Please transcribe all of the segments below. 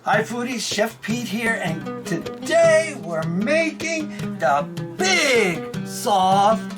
Hi foodies, Chef Pete here, and today we're making the big, soft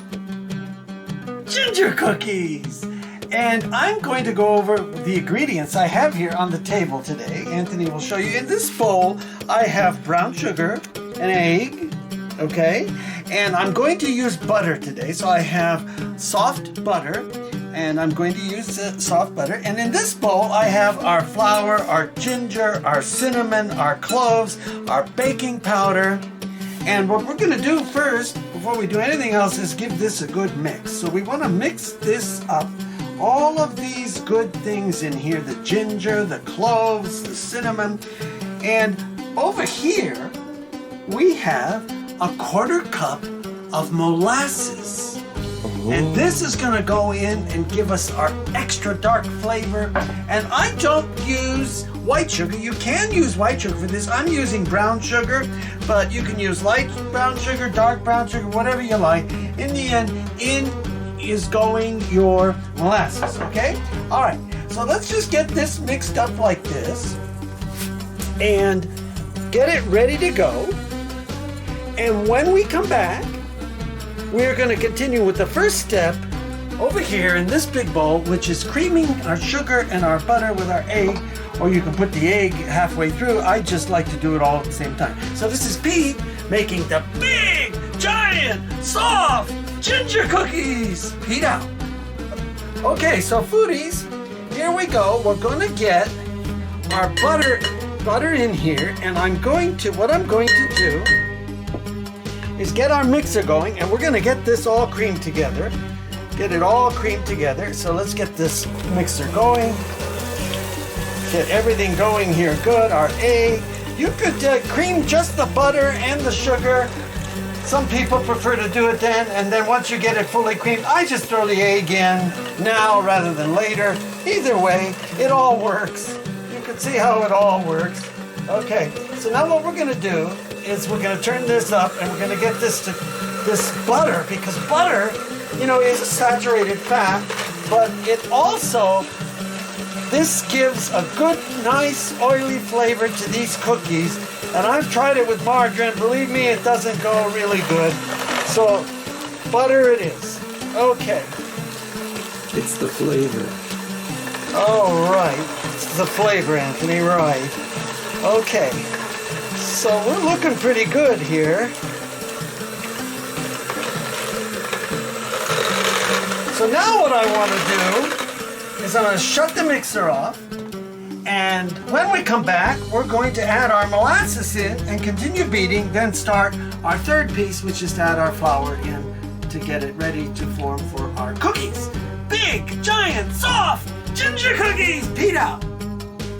ginger cookies. And I'm going to go over the ingredients I have here on the table today. Anthony will show you. In this bowl, I have brown sugar, an egg, okay? And I'm going to use butter today, so I have soft butter. And I'm going to use soft butter. And in this bowl, I have our flour, our ginger, our cinnamon, our cloves, our baking powder. And what we're going to do first, before we do anything else, is give this a good mix. So we want to mix this up. All of these good things in here, the ginger, the cloves, the cinnamon. And over here, we have a 1/4 cup of molasses. And this is going to go in and give us our extra dark flavor. And I don't use white sugar. You can use white sugar for this. I'm using brown sugar, but you can use light brown sugar, dark brown sugar, whatever you like. In the end, in is going your molasses, okay? All right, so let's just get this mixed up like this and get it ready to go. And when we come back, we're going to continue with the first step over here in this big bowl, which is creaming our sugar and our butter with our egg, or you can put the egg halfway through. I just like to do it all at the same time. So this is Pete making the big, giant, soft ginger cookies. Pete out. Okay, so foodies, here we go. We're going to get our butter in here, and what I'm going to do is get our mixer going, and we're going to get this all creamed together. Get it all creamed together. So let's get this mixer going. Get everything going here good. Our egg. You could cream just the butter and the sugar. Some people prefer to do it then, and then once you get it fully creamed, I just throw the egg in now rather than later. Either way, it all works. You can see how it all works. Okay, so now what we're going to do is we're going to turn this up, and we're going to get this butter, because butter, is a saturated fat, but it also, this gives a good, nice, oily flavor to these cookies. And I've tried it with margarine. Believe me, it doesn't go really good. So, butter it is. Okay. It's the flavor. Oh, right. It's the flavor, Anthony, right. Okay. So, we're looking pretty good here. So now what I want to do is I'm going to shut the mixer off. And when we come back, we're going to add our molasses in and continue beating, then start our third piece, which is to add our flour in to get it ready to form for our cookies. Big, giant, soft ginger cookies! Pete out!